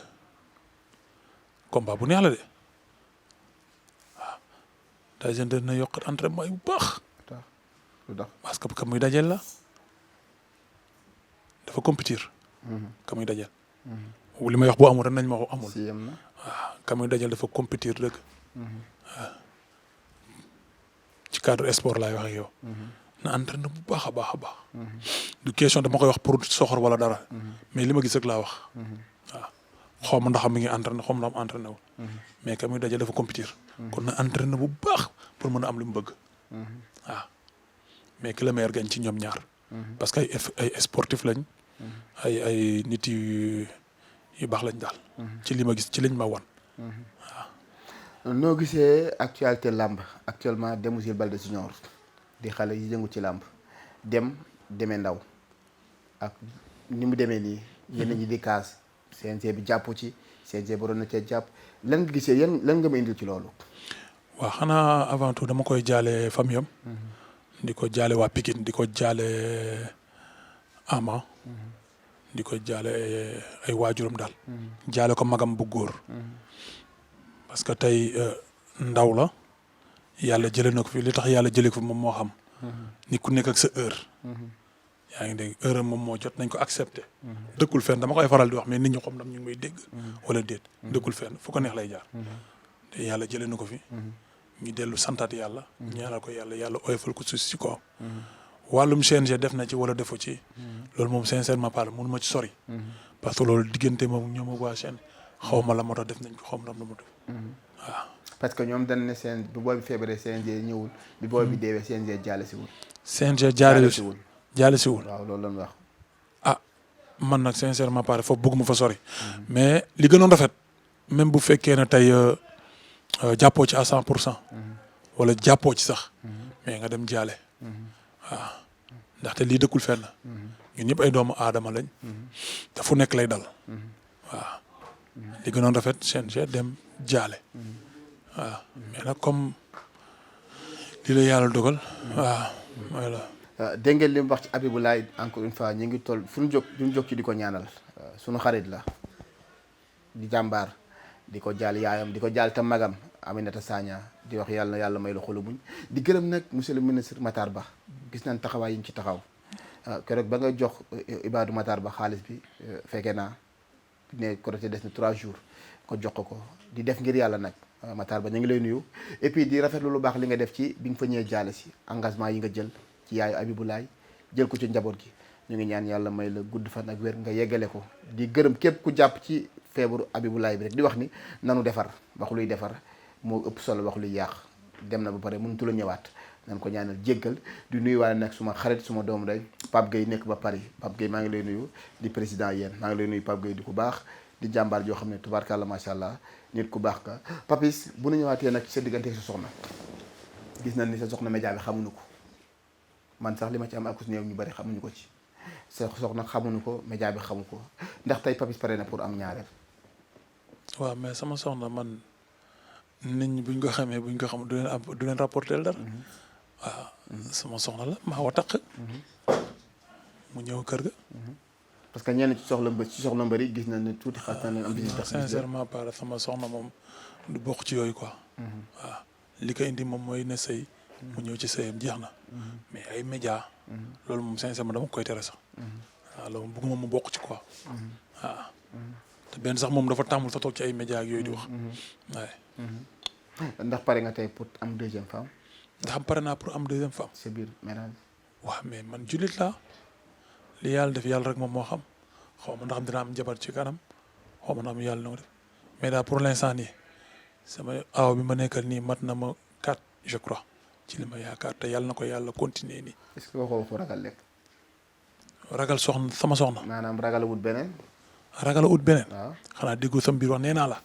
combat bu neex la de waaw Tyson 2 dina yokk entraînement yu baax. lu tax parce que ka muy dajeel la dafa compétir. ka muy dajeel. li may wax bu amul rek nañ ma ko amul. si yem na. waaw ka muy dajeel dafa compétir dëgg. waaw ci cadre sport laay wax ak yow. na entraîné bu baax a baax a baax. du question dama koy wax pour soxor wala dara. mais li ma gis rek laa wax. waaw xaw ma ndax mi ngi entraîné xaw ma ndax entraîné wu. mais ka muy dajeel dafa compétir. kon na entraîné bu baax pour mën a am li mu bëgg. waaw mais que le meilleur gagne ci ñoom ñaar. parce que ay sportif lañ. ay nit yu baax lañ daal. ci li ma gis ci liñ ma wan. waaw. noo gisee actualité làmb actuellement Demba Jules Baldé Junior di xale yi yëngu ci làmb demee ndaw ak ni mu demee nii. yenn ñi di kaas CNG bi jàpp ci CNG ba doon na cee jàpp lan nga gisee lan nga ma indil ci loolu. waaw xanaa avant tout dama koy jaale famille am. di ko jaale waa Pikine di ko jaale Ama. di ko jaale ay waajuram daal. jaale ko magam bu góor. parce que tey ndaw la yàlla jëlee na ko fi li tax yàlla jëlee ko fi moom moo xam. ni ku nekk ak sa heure. yaa ngi dégg heure moom moo jot nañ ko accepté. dëkkul fenn dama koy faral di wax mais nit ñi xam nam ñu ngi may dégg. wala déet dëkkul fenn fu ko neex lay jaar. te yàlla jëlee na ko fi. ñu dellu santaat yàlla. ñaanal ko yàlla oyofal ko suuf si ko wàllum CNG def na ci wala defu ci. loolu moom sincèrement parle mënu ma ci sori. parce que loolu diggante moom ñoom ak waa chaîne xaw ma la moo tax def nañ ko xaw ma la moo def waaw. parce que ñoom dañ ne bi booy bi feebaree CNG ñëwul bi booy bi deewee CNG jaale si wul. CNG jaale si wul. waaw loolu lañ wax. ah man nag sincèrement parle foofu bëgguma fa sori. mais li gënoon rafet même bu fekkee ne tey. jàppoo ci à 100%. wala jàppoo ci sax. mais nga dem jaale. waaw ndaxte lii dëkkul fenn. ñun ñëpp ay doomu aadama lañ. te fu nekk lay dal. waaw li gënoon rafet CNG dem jaale. waaw mais nag comme lii la yàlla dogal. waaw mooy la. dégg ngeen li mu wax ci Abiboulaye encore une fois ñu ngi toll fu ñu jóg ci di ko ñaanal suñu xarit la di jàmbaar. di ko jaal yaayam di ko jaal tam magam Aminata Sagna di wax yàlla may la xolu muñ di gërëm nag monsieur le ministre Matar Ba gis nañ taxawaay yi ñu ci taxaw keroog ba nga jox Ibadou Matar Ba xaalis bi fekkee naa ne Korité des na 3 jours ko jox ko di def ngir yàlla nag Matar Ba ñu ngi lay nuyu et puis di rafetlu lu baax li nga def ci bi nga fa ñëwee jaale si engagement yi nga jël ci yaayu Abiboulaye jël ko ci njaboot gi ñu ngi ñaan yàlla may la gudd fan ak wér nga yeggale ko di gërëm képp ku jàpp ci feebaru Abiboulaye bi rek di wax ni nanu defar wax luy defar moo ëpp solo wax luy yàq dem na ba pare mënutu la ñëwaat nan ko ñaanal jéggal di nuyu waale nag suma xarit suma doom day Pape Gueye nekk ba Paris Pape Gueye maa ngi lay nuyu di président yéen maa ngi lay nuyu Pape Gueye di ku baax di jàmbaar joo xam ne tubaarkàlla macha allah nit ku baax ka Papis bu nu ñëwaatee nag ci sa diggante sa soxna gis nañ ni sa soxna média bi xamuñu ko man sax li ma ci am akus néew ñu bari xamuñu ko ci sa soxna xamuñu ko média bi xamu ko ndax tey Papis pare na pour am ñaareel. waaw mais sama soxna man nit ñi buñ ko xamee buñ ko xam du leen rapporter dara. waaw sama soxna la maa wa taq mu ñëw kër ga. parce que ñenn ci soxla mbëri gis nañ ne tuuti xas na leen am. sincèrement par sama soxna moom du bokk ci yooyu quoi. waaw li ko indi moom mooy ne sëy mu ñëw ci sëyam jeex na. mais ay média loolu moom sincèrement dama koy tere sax. waaw loolu bëgguma mu bokk ci quoi. waaw. te benn sax moom dafa tàmmul sa toog ci ay média ak yooyu di wax. waaye. ndax pare nga tey pour am deuxième femme. ndax pare naa pour am deuxième femme. sa biir ménage. waaw mais man jullit laa li yàlla def yàlla rek moom moo xam xaw ma ndax dina am jabar ci kanam xaw ma na am yàlla na ko def mais daal pour l'instant nii sama aaw bi ma nekkal nii mat na ma 4 je crois ci li ma yaakaar te yàlla na ko yàlla continuer nii. est-ce que waxoo ko ragal lekk. ragal soxna sama soxna. maanaam ragal wut beneen. ragal a ut beneen. waaw xanaa déggoo sama biir wax nee naa la.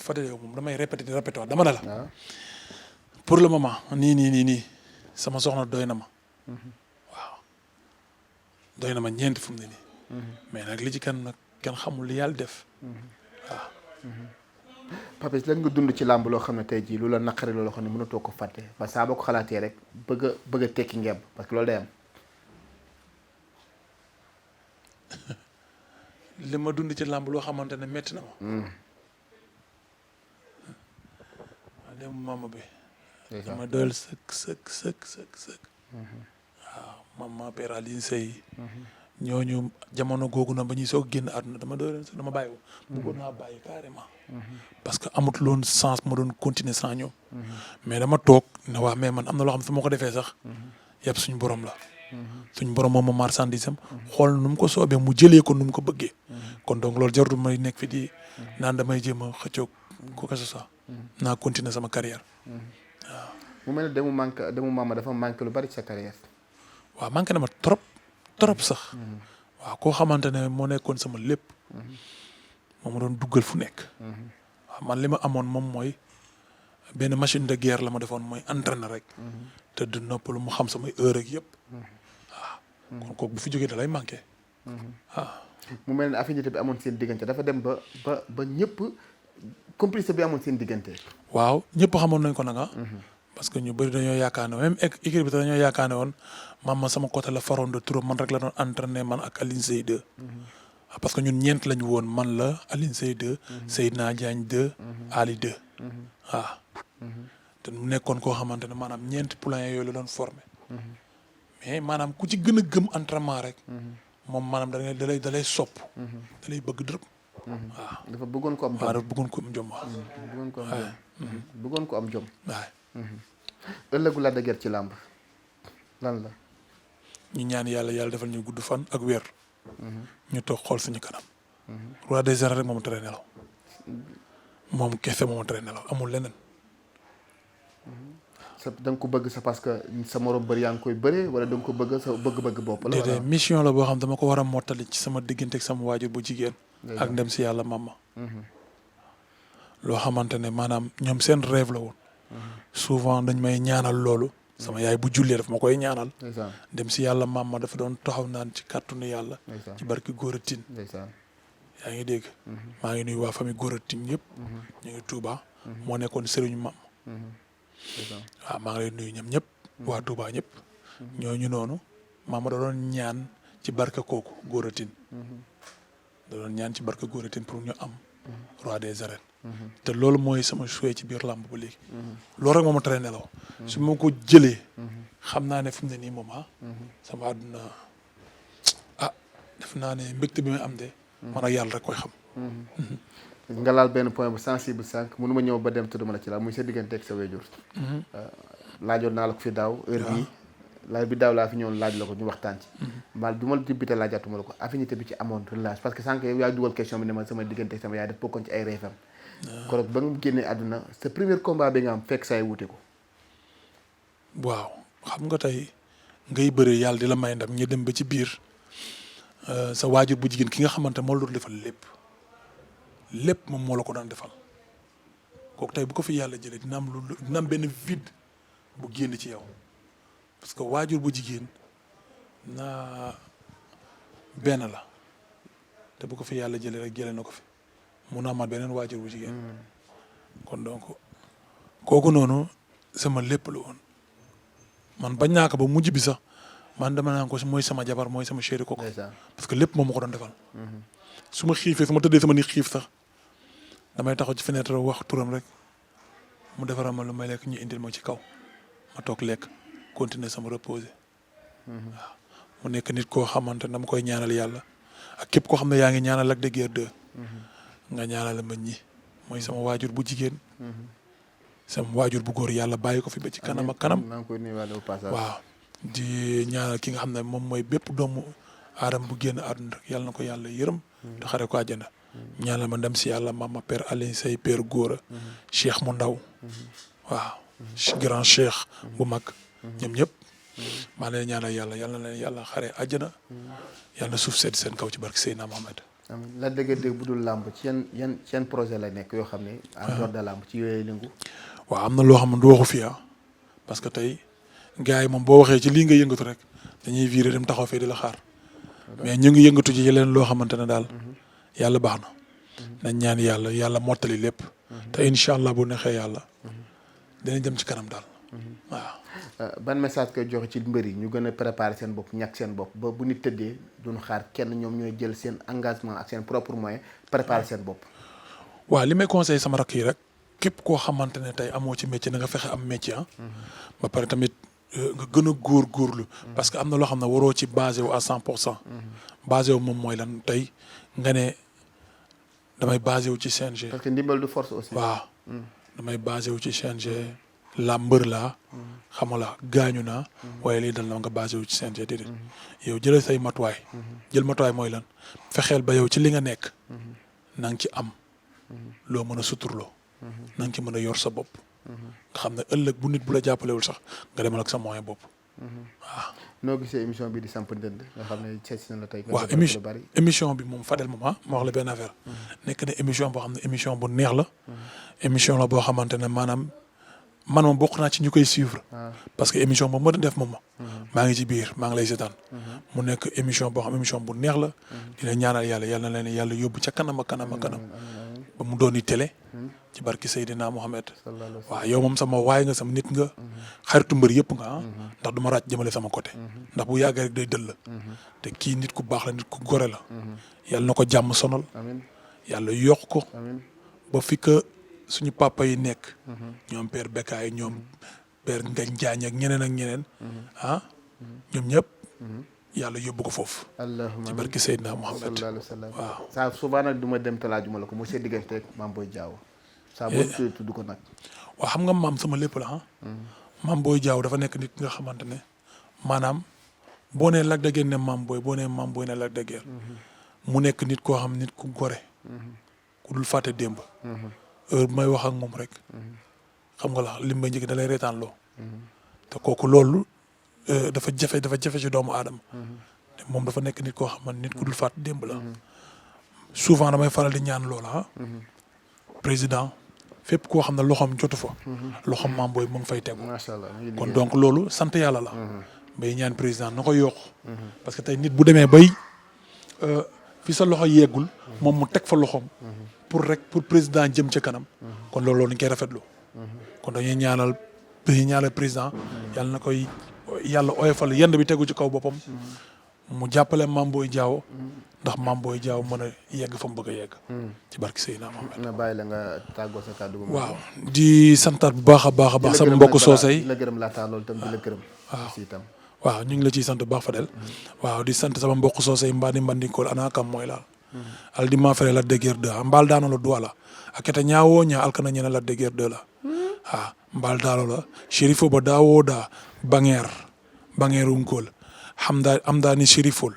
Fadel yow moom damay répété wax dama ne la. waaw pour le moment nii sama soxna doy na ma. waaw doy na ma ñeenti fu mu ne nii. mais nag li ci kan nag kenn xamul li yàlla def. waaw. Papis lan nga dund ci làmb loo xam ne tey jii lu la naqari loo xam ne mënatoo ko fàtte parce que saa boo ko xalaatee rek bëgg a tekki ngemb parce que loolu day am. li ma dund ci làmb loo xamante ne métti na ma. waaw dem mama bi. dama doyal sëkk. waaw mama père Aline Sey. ñooñu jamono googu na ba ñuy soog génn àdduna dama doyal dama bàyyi ko. bëggoon naa bàyyi carrément. parce que amut loon sens ma doon continuer sans ñoom. mais dama toog ne waa mais man am na loo xam ne su ma ko defee sax. yëpp suñu borom la. suñ borom moom ma marchandise am xool nu mu ko soobee mu jëlee ko nu mu ko bëggee. kon donc loolu jarul may nekk fi di naan damay jéem a xëccoog ko que ce soit. naa continuer sama carrière. waaw. mu mel ne demu mama dafa manqué lu bari ci sa carrière. waaw manqué na ma trop sax. waaw koo xamante ne moo nekkoon sama lépp. moo ma doon duggal fu nekk. waaw man li ma amoon moom mooy benn machine de guerre la ma defoon mooy entraîner rek. te du noppalu mu xam samay heure ak yëpp. waaw kon kooku bu fi jógee da lay manqué. waaw. mu mel ne affinité bi amoon seen diggante dafa dem ba ñëpp complicité bi amoon seen diggante. waaw ñëpp xamoon nañ ko nag parce que ñu bëri dañoo yaakaar ne même équipe bi dañoo yaakaar ne woon man sama côté la faroon de trop man rek la doon entraîné man ak Alioune Seye 2. parce que ñun ñeent lañu woon man la Alioune Seye 2. Seydina Diagne 2. Ali 2. waaw. te mu nekkoon koo xamante ne maanaam ñeenti poulain yooyu la doon formé. mais maanaam ku ci gën a gëm entraînement rek. moom maanaam da lay sopp. da lay bëgg dërëb. waaw dafa bëggoon ko am jom. waaw dafa bëggoon ko am jom waaw. bëggoon ko am jom. bëggoon ko am jom. waaw. ëllëgu Lac de Guiers ci làmb lan la. ñu ñaan yàlla defal ñu gudd fan ak wér. ñu toog xool suñu kanam. roi des arènes rek moom tere nelaw. moom kese moom tere nelaw amul leneen. da nga ko bëgg sa parce que sa morom bëri yaa ngi koy bëree wala da nga ko bëgg sa bëgg-bëgg bopp la. déedéet mission la boo xam dama ko war a mottali ci sama diggante ak sama waajur bu jigéen. ak ndem si yàlla mama. loo xamante ne maanaam ñoom seen rêve la woon. souvent dañ may ñaanal loolu. sama yaay bu jullee daf ma koy ñaanal. dem si yàlla mama dafa doon taxaw naan ci kàttanu yàlla. ci barki Góora Tine. yaa ngi dégg. maa ngi nuyu waa famille Góora Tine yëpp. ñu ngi Touba. moo nekkoon sëriñu mam. waaw maa ngi lay nuyu ñoom ñëpp. waa Touba ñëpp. ñooñu noonu maama da doon ñaan ci barke kooku Góora Tine. da doon ñaan ci barke Góora Tine pour ñu am. roi des arènes. te loolu mooy sama souhait ci biir làmb ba léegi. loolu rek moo ma tere nelaw. su ma ko jëlee. xam naa ne fi mu ne nii moom sama àdduna def naa ne mbégte bi may am de. man ak yàlla rek koy xam. nga laal benn point bu sensible sànq mënu ma ñëw ba dem tudduma la ci la muy sa diggante ak sa wéjur. laajoon naa la ko fi daaw heure bii. laaj bi daaw laa fi ñëwoon laaj la ko ñu waxtaan ci. mal du ma la tibbite laajaatuma la ko affinité bi ci amoon relation parce que sànq yow yaa dugal question bi ne ma sama diggante ak sama yaay daf bokkoon ci ay reefam. kon ba nga génnee àdduna sa premier combat bi nga am fekk saa yi wute ko. waaw xam nga tey ngay bëre yàlla di la may ndam ñu dem ba ci biir sa waajur bu jigéen ki nga xamante moo la doon defal lépp moom moo la ko daan defal kooku tey bu ko fi yàlla jëlee dina am benn vide bu génn ci yow parce que waajur bu jigéen benn la te bu ko fi yàlla jëlee rek jëlee na ko fi mun a amaat beneen waajur bu jigéen kon donc kooku noonu sama lépp la woon man bañ naa ko ba mujj bi sax man dama naan ko mooy sama jabar mooy sama chéri kooku parce que lépp moom ma ko doon defal su ma xiifee su ma tëddee sama ni xiif sax damay taxaw ci fenêtre wax turam rek mu defaral ma lu may lekk ñu indil ma ci kaw ma toog lekk continuer sama reposer waaw mu nekk nit koo xamante ne dama koy ñaanal yàlla ak képp koo xam ne yaa ngi ñaanal Lac de Guiers 2 nga ñaanal ma ñi mooy sama waajur bu jigéen sama waajur bu góor yàlla bàyyi ko fi ba ci kanam ak kanam waaw di ñaanal ki nga xam ne moom mooy bépp doomu aadama bu génn àdduna rek yàlla na ko yàlla yërëm te xare ko àjjana ñaanal ma dem si yàlla mama père Alioune Seye père Góora Cheikh mu ndaw waaw grand cheikh bu mag ñoom ñëpp maa leen ñaanal yàlla yal na leen yàlla xare àjjana yàlla na suuf sedd seen kaw ci barke Seydina Mohamed. amiin la dëgg-dëgg bu dul làmb ci yan projet la nekk yoo xam ne en dehors de làmb ci yooyu lëngu. waaw am na loo xam ne du waxu fii parce que tey gars yi moom boo waxee ci lii nga yëngatu rek dañuy viré dem taxaw fee di la xaar mais ñu ngi yëngatu ci leen loo xamante ne daal yàlla baax na nañ ñaan yàlla mottali lépp te incha allah bu neexee yàlla dinañ dem ci kanam daal waaw. ban message koy joxe ci mbër yi ñu gën a préparer seen bopp ñàkk seen bopp ba bu nit tëddee duñu xaar kenn ñoom ñooy jël seen engagement ak seen propre moyen préparer seen bopp. waaw li may conseillé sama rakk yi rek képp koo xamante ne tey amoo ci métier na nga fexe am métier ba pare tamit nga gën a góorgóorlu parce que am na loo xam ne waroo ci basé wu à 100%. basé wu moom mooy lan tey nga ne damay basé wu ci CNG. parce que ndimbal du force aussi. waaw damay basé wu ci CNG la mbër laa xamala gaañu naa waaye lii dal na nga basé wu ci CNG déedéet yow jëlal say matuwaay jël matuwaay mooy lan fexeel ba yow ci li nga nekk na nga ci am loo mën a suturloo na nga ci mën a yor sa bopp nga xam ne ëllëg bu nit bu la jàppalewul sax nga demal ak sa moyen bopp waaw. noo gisee émission bi di samp ndënd nga xam ne seet si na la tey. waaw émission bi moom Fadel moom ma wax la benn affaire nekk na émission boo xam ne émission bu neex la émission la boo xamante ne maanaam man moom bokk naa ci ñu koy suivre parce que émission boobu ma doon def moom maa ngi ci biir maa ngi lay seetaan mu nekk émission boo xam émission bu neex la dina ñaanal yal na leen yàlla yóbbu ca kanam a kanam a kanam ba mu dooni télé ci barki Seydina Mohamed waaw yow moom sama waay nga sama nit nga xaritu mbër yëpp nga ndax du ma ràcc jëmale sama côté ndax bu yàggee rek day dëll la te kii nit ku baax la nit ku gore la yàlla na ko jàmm sonal yàlla yokk ko ba fi ka suñu papa yi nekk ñoom père Bekkaay ñoom père Ngañ Jaañ ak ñeneen ñoom ñëpp yàlla yóbbu ko foofu ci barki Seydina Mohamed waaw saa souvent nag du ma dem talaajuma la ko mu see diggante ak Mame Boye Diao saa boo tudd ko nag waaw xam nga maam sama lépp la Mame Boye Diao dafa nekk nit nga xamante ne maanaam boo nee Lac de Guiers ne Mame Boye boo nee Mame Boye ne Lac de Guiers mu nekk nit koo xam nit ku gore ku dul fàtte démb heure may wax ak moom rek xam nga la lim ba njëkk da lay reetaan loo te kooku loolu dafa jafe ci doomu aadama te moom dafa nekk nit koo xam man nit ku dul fàtte démb la souvent damay faral di ñaan loola président fépp koo xam ne loxoom jotu fa loxoom Mame Boye mu ngi fay tegu kon donc loolu sant yàlla la bay ñaan président na ko yokk parce que tey nit bu demee bay fi sa loxo yeggul moom mu teg fa loxoom pour président jëm ca kanam kon loolu dañ koy rafetlu kon dañuy ñaanal président yàlla na koy yàlla oyofal yend bi tegu ci kaw boppam mu jàppale Mame Boye Diao ndax Mame Boye Diao mën a yegg fa mu bëgg a yegg ci barki Seydina Mohamed na bàyyi la nga tàggoo sa kàddu waaw di santaat bu baax a baax sama mbokk soosey di la gërëm laataa loolu tam di la gërëm waaw ñu ngi la ciy sant bu baax Fadel waaw di sant sama mbokk soosey mbandikool ana kam mooy laal aldi ma fere Lac de Guiers 2 mbal daanolo duwala akete ñaawo ñaa alkana ñene Lac de Guiers 2 la mbal daalo la shérifo ba dawo da bangeerunkol amdani shérifol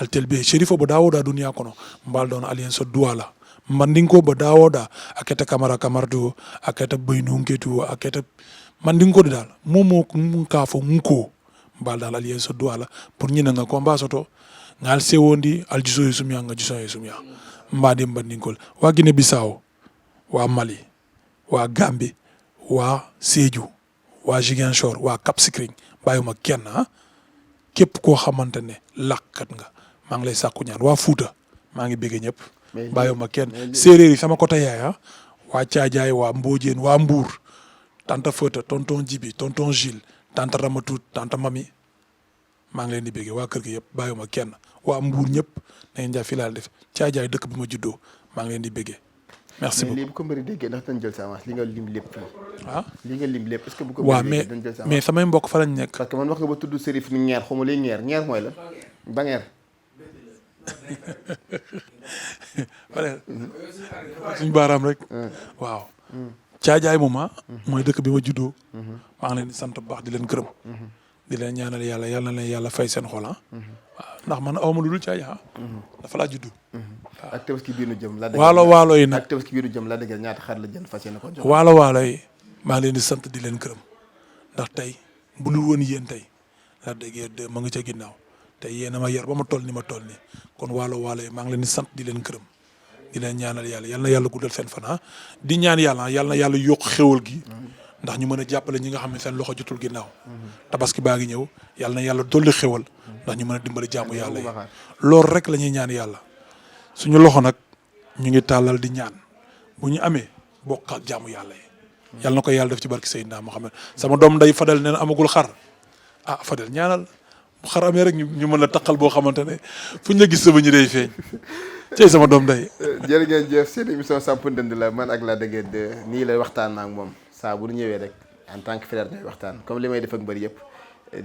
altel be shérifo ba dawo da duniya kono mbal doon alliance duwala mandinko ba dawo da akete kamardu akete boynunketu akete mandinko dal momo ka fo nko mbal dal alliance duwala pour ñina nga combat soto ngal sewondi aljuso sumya nga juso sumya mbadi mbandingol wa Guinée Bissau wa Mali wa Gambie wa Sédhiou wa Ziguinchor wa Cap Skirring bàyyuma kenn képp koo xamante ne làkkat nga maa ngi lay sàkku ñaan waa Fuuta maa ngi bëgg ñëpp bàyyuma kenn séeréer yi sama côté yaay waa Caajaay waa Mbodiène waa Mbour tante Feuta tonton Djibi tonton Gilles tante Ramatou tante Mami maa ngi leen di bëgg waa kër gi yëpp bàyyuma kenn waa Mbour ñëpp nañ ja fi laa def Caajaay dëkk bi ma juddoo maa ngi leen di bëgg merci beaucoup mais lii bu ko mbëri déggee ndax dañ jël sa avance li nga lim lépp li nga lim lépp est-ce que bu ko waaw mbëri déggee dañ jël sa avance mais samay mbokk fa lañ nekk parce que man wax nga ba tudd Serif ni ñeer xawma lay ñeer mooy la ba ngeer suñu baaraam rek waaw Caajaay moom mooy dëkk bi ma juddoo maa ngi leen di sant bu baax di leen gërëm di leen ñaanal yàlla na leen yàlla fay seen xol waaw ndax man awma lu dul Caajaay dafa laa juddu ak tabaski biir nu jëm la waalo yi nag ak tabaski biir nu jëm la dëgg ñaata xar la jën fas yéene ko jox waalo yi maa ngi leen di sant di leen gërëm ndax tey bu dul woon yéen tey Lac de Guiers 2 ma nga ca ginnaaw tey yéen a ma yar ba ma toll ni ma toll nii kon waalo yi maa ngi leen di sant di leen gërëm di leen ñaanal yàlla yal na yàlla guddal seen fan di ñaan yàlla yal na yàlla yokk xéwal gi ndax ñu mën a jàppale ñi nga xam ne seen loxo jotul ginnaaw tabaski baa ngi ñëw yal na yàlla dolli xéwal ndax ñu mën a dimbali jaamu yàlla yi loolu rek la ñuy ñaan yàlla suñu loxo nag ñu ngi tàllal di ñaan bu ñu amee bokk ak jaamu yàlla yi yal na ko yàlla def ci barki Seydina Muhammad sama doom nday Fadel nee na amagul xar Fadel ñaanal bu xar amee rek ñu mën a taqal boo xamante ne fu ñu la gis sama ñu day feeñ cey sama doom day jërë ngeen jëf seen émission Samp Ndënd la man ak Lac de Guiers 2 nii lay waxtaan ak moom saa bu ñëwee rek en tant que frère ñooy waxtaan comme li may def ak mbër yëpp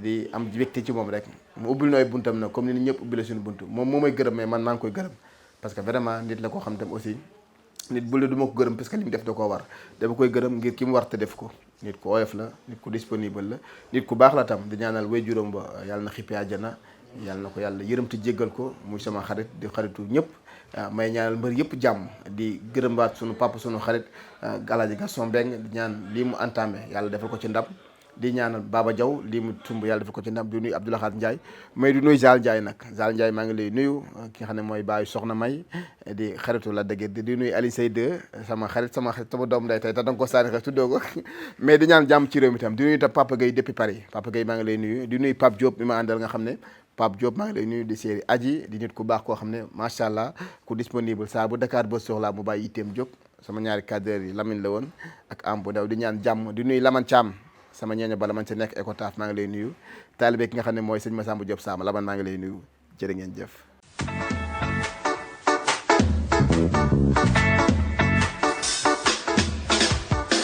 di am mbégte ci moom rek mu ubbil nooy buntam na comme ni ñëpp ubbile suñu buntu moom moo may gërëm mais man maa ngi koy gërëm parce que vraiment nit la koo xam tam aussi nit bu la du ma ko gërëm parce que li mu def da koo war dama koy gërëm ngir ki mu war te def ko nit ku oyof la nit ku disponible la nit ku baax la tam di ñaanal way juróom ba yàlla na xippee àjjana yàlla na ko yàlla yërëm te jéggal ko muy sama xarit di xaritu ñëpp may ñaanal mbër yëpp jàmm di gërëmbaat sunu papa sunu xarit Alaaji Gaston Mbengue di ñaan lii mu entamé yàlla defal ko ci ndam di ñaanal Baba Diaw lii mu tumb yàlla defal ko ci ndam di nuyu Abdoulaye Khat Ndiaye may di nuyu Zal Ndiaye nag Zal Ndiaye maa ngi lay nuyu ki nga xam ne mooy baayu soxna May di xaritu Lac de Guiers di nuyu Aliou Seye 2 sama xarit sama doom day tey te danga ko saani xel tuddoo ko mais di ñaan jàmm ci réew mi tam di nuyu tam Papa Gueye depuis Paris Papa Gueye maa ngi lay nuyu di nuyu Pape Diop bi ma àndal nga xam ne Pape Diop maa ngi lay nuyu di séeri aji di nit ku baax koo xam ne macha allah ku disponible saa bu Dakar ba soxlaa mu bàyyi itteem jóg sama ñaari cadreur yi Lamine la woon ak am bu daw di ñaan jàmm di nuyu Lamane Thiam sama ñeeño bala man ca nekk Ecotaf maa ngi lay nuyu taalibe ki nga xam ne mooy sëñ Massamba Diop Sama Lamane maa ngi lay nuyu jërë ngeen jëf